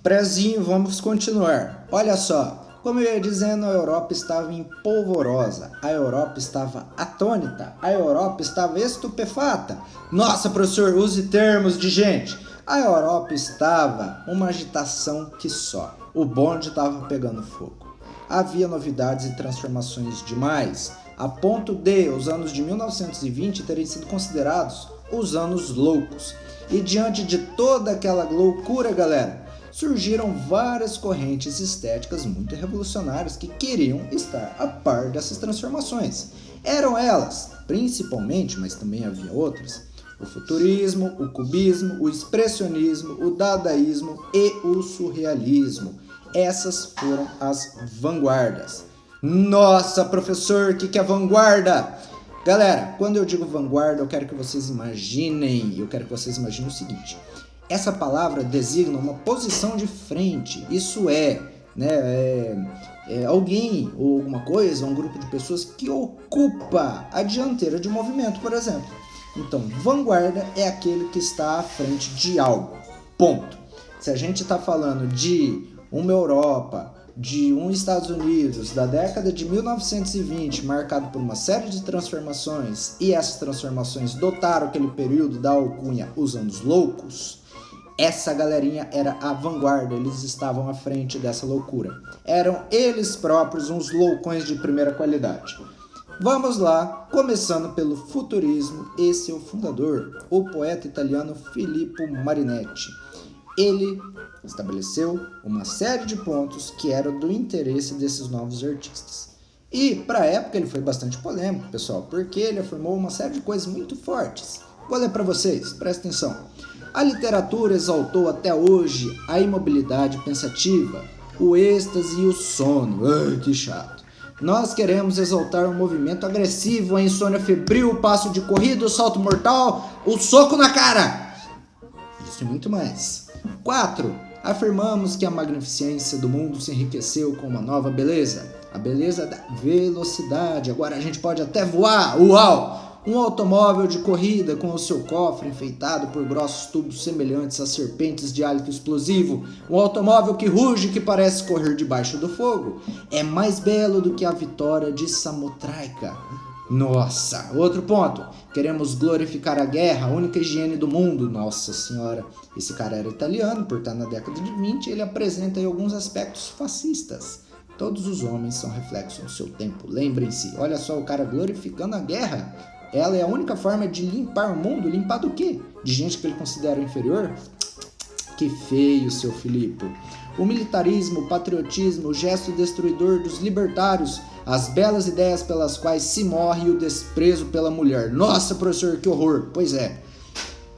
Prezinho, vamos continuar. Olha só, como eu ia dizendo, a Europa estava em polvorosa, a Europa estava atônita, a Europa estava estupefata. Nossa, professor, use termos de gente. A Europa estava uma agitação que só. O bonde estava pegando fogo. Havia novidades e transformações demais, a ponto de os anos de 1920 terem sido considerados os anos loucos. E diante de toda aquela loucura, galera, surgiram várias correntes estéticas muito revolucionárias que queriam estar a par dessas transformações. Eram elas, principalmente, mas também havia outras, o futurismo, o cubismo, o expressionismo, o dadaísmo e o surrealismo. Essas foram as vanguardas. Nossa, professor, o que é vanguarda? Galera, quando eu digo vanguarda, eu quero que vocês imaginem o seguinte. Essa palavra designa uma posição de frente, isso é alguém ou alguma coisa, um grupo de pessoas que ocupa a dianteira de um movimento, por exemplo. Então, vanguarda é aquele que está à frente de algo, ponto. Se a gente está falando de uma Europa, de um Estados Unidos da década de 1920, marcado por uma série de transformações, e essas transformações dotaram aquele período da alcunha os anos loucos, essa galerinha era a vanguarda, eles estavam à frente dessa loucura. Eram eles próprios uns loucões de primeira qualidade. Vamos lá, começando pelo futurismo, e seu fundador, o poeta italiano Filippo Marinetti. Ele estabeleceu uma série de pontos que eram do interesse desses novos artistas. E, para a época, ele foi bastante polêmico, pessoal, porque ele afirmou uma série de coisas muito fortes. Vou ler para vocês, presta atenção. A literatura exaltou até hoje a imobilidade pensativa, o êxtase e o sono. Ai, que chato. Nós queremos exaltar o movimento agressivo, a insônia febril, o passo de corrida, o salto mortal, o soco na cara. Isso e muito mais. 4. Afirmamos que a magnificência do mundo se enriqueceu com uma nova beleza. A beleza da velocidade. Agora a gente pode até voar. Uau! Um automóvel de corrida com o seu cofre enfeitado por grossos tubos semelhantes a serpentes de hálito explosivo. Um automóvel que ruge e que parece correr debaixo do fogo. É mais belo do que a vitória de Samotraika. Nossa, outro ponto. Queremos glorificar a guerra, a única higiene do mundo. Nossa senhora, esse cara era italiano, por estar na década de 20, ele apresenta aí alguns aspectos fascistas. Todos os homens são reflexos do seu tempo. Lembrem-se, olha só o cara glorificando a guerra. Ela é a única forma de limpar o mundo. Limpar do quê? De gente que ele considera inferior? Que feio, seu Filippo. O militarismo, o patriotismo, o gesto destruidor dos libertários, as belas ideias pelas quais se morre e o desprezo pela mulher. Nossa, professor, que horror. Pois é.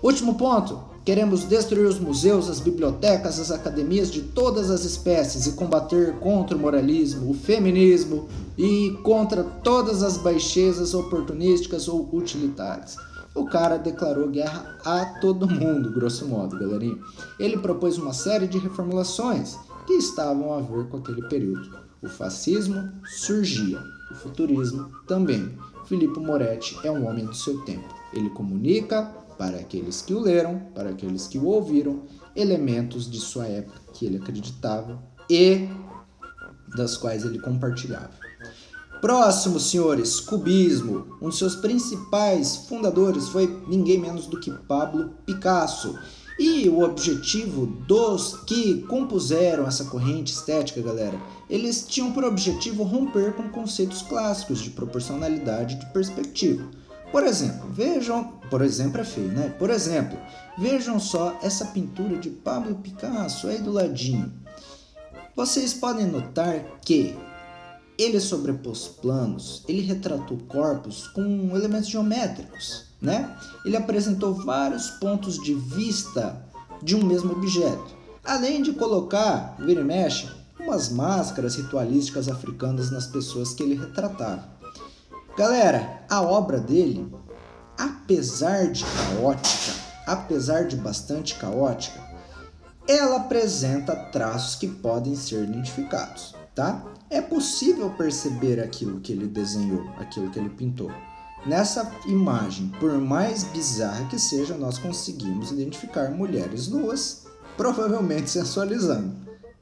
Último ponto. Queremos destruir os museus, as bibliotecas, as academias de todas as espécies e combater contra o moralismo, o feminismo e contra todas as baixezas oportunísticas ou utilitárias. O cara declarou guerra a todo mundo, grosso modo, galerinha. Ele propôs uma série de reformulações que estavam a ver com aquele período. O fascismo surgia, o futurismo também. Filippo Moretti é um homem do seu tempo. Ele comunica para aqueles que o leram, para aqueles que o ouviram, elementos de sua época que ele acreditava e das quais ele compartilhava. Próximo, senhores, cubismo. Um de seus principais fundadores foi ninguém menos do que Pablo Picasso. E o objetivo dos que compuseram essa corrente estética, galera, eles tinham por objetivo romper com conceitos clássicos de proporcionalidade e de perspectiva. Por exemplo, é feio, né? Por exemplo, vejam só essa pintura de Pablo Picasso aí do ladinho. Vocês podem notar que ele sobrepôs planos, ele retratou corpos com elementos geométricos, né? Ele apresentou vários pontos de vista de um mesmo objeto, além de colocar, vira e mexe, umas máscaras ritualísticas africanas nas pessoas que ele retratava. Galera, a obra dele, apesar de bastante caótica, ela apresenta traços que podem ser identificados, tá? É possível perceber aquilo que ele desenhou, aquilo que ele pintou. Nessa imagem, por mais bizarra que seja, nós conseguimos identificar mulheres nuas provavelmente sensualizando.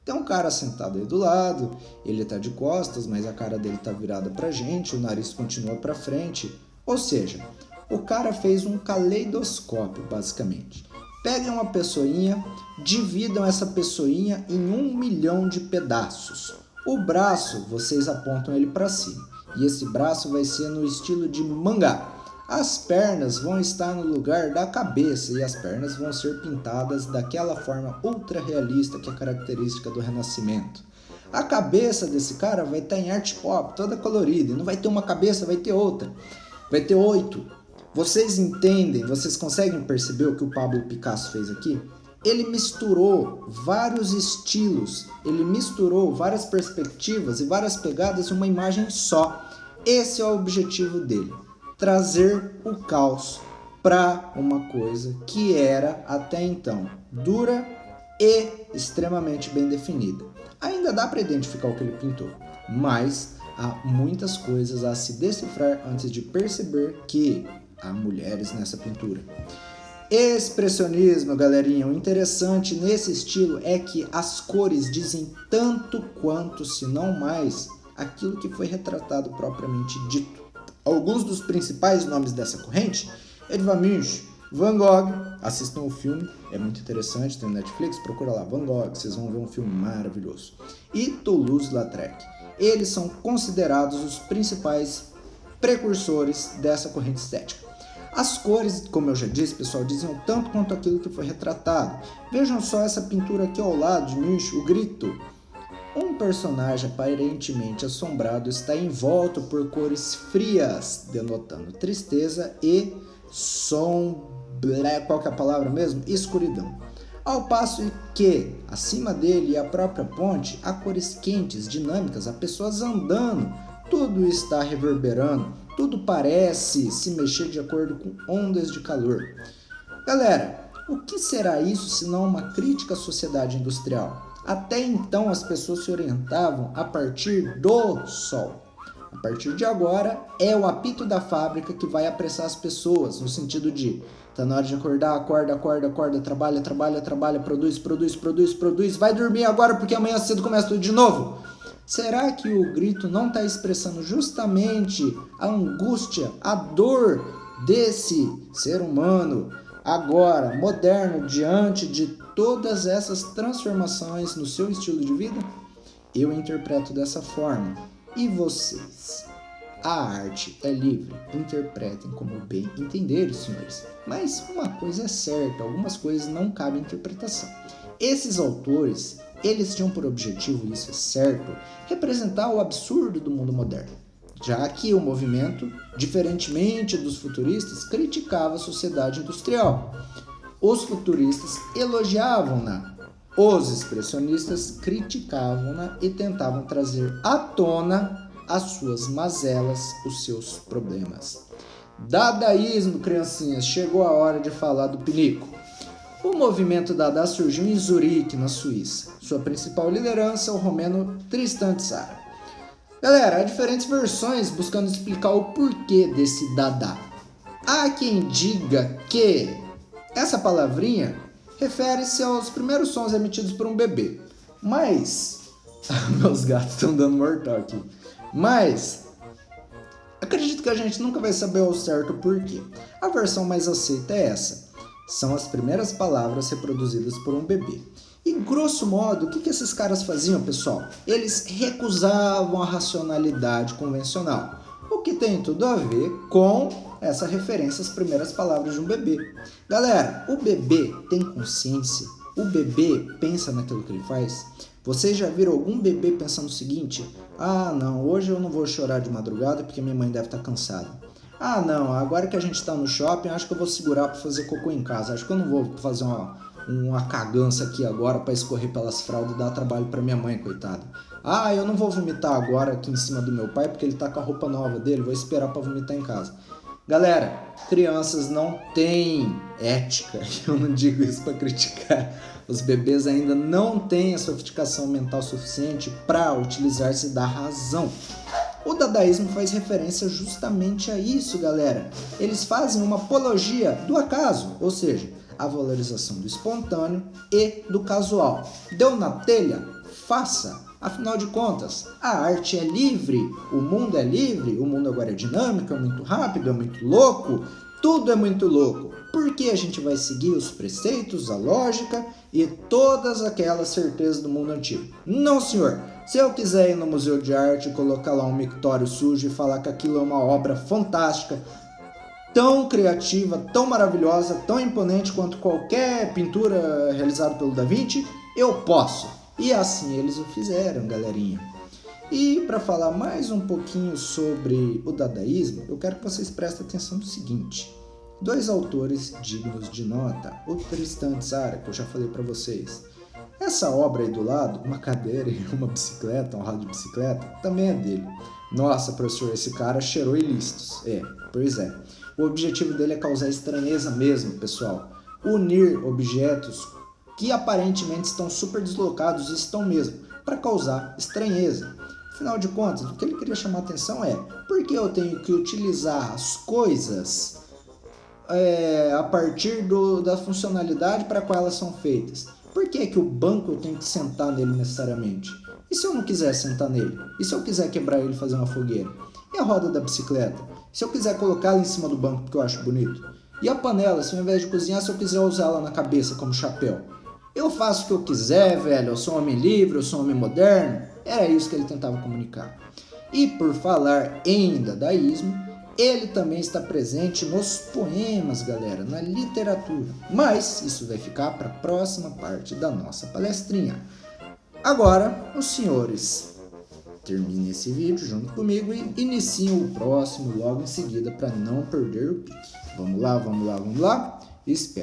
Tem um cara sentado aí do lado, ele tá de costas, mas a cara dele tá virada pra gente, o nariz continua pra frente. Ou seja, o cara fez um caleidoscópio, basicamente. Peguem uma pessoinha, dividam essa pessoinha em 1 milhão de pedaços. O braço, vocês apontam ele para cima. E esse braço vai ser no estilo de mangá. As pernas vão estar no lugar da cabeça e as pernas vão ser pintadas daquela forma ultra realista que é característica do Renascimento. A cabeça desse cara vai estar em art pop, toda colorida. E não vai ter uma cabeça, vai ter outra. Vai ter 8. Vocês entendem, vocês conseguem perceber o que o Pablo Picasso fez aqui? Ele misturou vários estilos, ele misturou várias perspectivas e várias pegadas em uma imagem só. Esse é o objetivo dele, trazer o caos para uma coisa que era até então dura e extremamente bem definida. Ainda dá para identificar o que ele pintou, mas há muitas coisas a se decifrar antes de perceber que há mulheres nessa pintura. Expressionismo, galerinha. O interessante nesse estilo é que as cores dizem tanto quanto, se não mais, aquilo que foi retratado propriamente dito. Alguns dos principais nomes dessa corrente: Edvard Munch, Van Gogh. Assistam o filme, é muito interessante, tem no Netflix, procura lá, Van Gogh, vocês vão ver um filme maravilhoso. E Toulouse-Lautrec. Eles são considerados os principais precursores dessa corrente estética. As cores, como eu já disse, pessoal, diziam tanto quanto aquilo que foi retratado. Vejam só essa pintura aqui ao lado de Munch, O Grito. Um personagem aparentemente assombrado está envolto por cores frias, denotando tristeza e qual que é a palavra mesmo? Escuridão. Ao passo que, acima dele e a própria ponte, há cores quentes, dinâmicas, há pessoas andando, tudo está reverberando, tudo parece se mexer de acordo com ondas de calor. Galera, o que será isso senão uma crítica à sociedade industrial? Até então as pessoas se orientavam a partir do sol. A partir de agora é o apito da fábrica que vai apressar as pessoas, no sentido de tá na hora de acordar, acorda, trabalha, produz, vai dormir agora porque amanhã cedo começa tudo de novo. Será que o grito não está expressando justamente a angústia, a dor desse ser humano agora, moderno, diante de todas essas transformações no seu estilo de vida? Eu interpreto dessa forma. E vocês? A arte é livre, interpretem como bem entenderem, senhores. Mas uma coisa é certa, algumas coisas não cabem interpretação. Esses autores, eles tinham por objetivo, e isso é certo, representar o absurdo do mundo moderno, já que o movimento, diferentemente dos futuristas, criticava a sociedade industrial. Os futuristas elogiavam-na, os expressionistas criticavam-na e tentavam trazer à tona as suas mazelas, os seus problemas. Dadaísmo, criancinhas, chegou a hora de falar do pinico. O movimento Dada surgiu em Zurique, na Suíça. Sua principal liderança, o romeno Tristan Tzara. Galera, há diferentes versões buscando explicar o porquê desse Dada. Há quem diga que essa palavrinha refere-se aos primeiros sons emitidos por um bebê. Mas... meus gatos estão dando mortal aqui. Mas... acredito que a gente nunca vai saber ao certo o porquê. A versão mais aceita é essa. São as primeiras palavras reproduzidas por um bebê. E, grosso modo, o que esses caras faziam, pessoal? Eles recusavam a racionalidade convencional, o que tem tudo a ver com essa referência às primeiras palavras de um bebê. Galera, o bebê tem consciência? O bebê pensa naquilo que ele faz? Vocês já viram algum bebê pensando o seguinte: ah, não, hoje eu não vou chorar de madrugada porque minha mãe deve estar cansada. Ah, não, agora que a gente está no shopping, acho que eu vou segurar para fazer cocô em casa. Acho que eu não vou fazer uma cagança aqui agora para escorrer pelas fraldas e dar trabalho para minha mãe, coitada. Ah, eu não vou vomitar agora aqui em cima do meu pai porque ele tá com a roupa nova dele, vou esperar para vomitar em casa. Galera, crianças não têm ética, eu não digo isso para criticar. Os bebês ainda não têm a sofisticação mental suficiente para utilizar-se da razão. O dadaísmo faz referência justamente a isso, galera. Eles fazem uma apologia do acaso, ou seja, a valorização do espontâneo e do casual. Deu na telha? Faça! Afinal de contas, a arte é livre, o mundo é livre, o mundo agora é dinâmico, é muito rápido, é muito louco, tudo é muito louco. Porque a gente vai seguir os preceitos, a lógica e todas aquelas certezas do mundo antigo. Não, senhor! Se eu quiser ir no museu de arte e colocar lá um mictório sujo e falar que aquilo é uma obra fantástica, tão criativa, tão maravilhosa, tão imponente quanto qualquer pintura realizada pelo Da Vinci, eu posso. E assim eles o fizeram, galerinha. E para falar mais um pouquinho sobre o dadaísmo, eu quero que vocês prestem atenção no seguinte. 2 autores dignos de nota, o Tristan Tzara, que eu já falei para vocês. Essa obra aí do lado, uma cadeira e uma bicicleta, um ralo de bicicleta, também é dele. Nossa, professor, esse cara cheirou ilícitos. Pois é. O objetivo dele é causar estranheza mesmo, pessoal. Unir objetos que aparentemente estão super deslocados e estão mesmo, para causar estranheza. Afinal de contas, o que ele queria chamar a atenção é por que eu tenho que utilizar as coisas a partir da funcionalidade para qual elas são feitas. Por que o banco eu tenho que sentar nele necessariamente? E se eu não quiser sentar nele? E se eu quiser quebrar ele e fazer uma fogueira? E a roda da bicicleta? Se eu quiser colocá-la em cima do banco porque eu acho bonito? E a panela, se ao invés de cozinhar, se eu quiser usar ela na cabeça como chapéu? Eu faço o que eu quiser, velho, eu sou um homem livre, eu sou um homem moderno. Era isso que ele tentava comunicar. E por falar em dadaísmo, ele também está presente nos poemas, galera, na literatura. Mas isso vai ficar para a próxima parte da nossa palestrinha. Agora, os senhores terminem esse vídeo junto comigo e iniciem o próximo logo em seguida para não perder o pique. Vamos lá? Espero.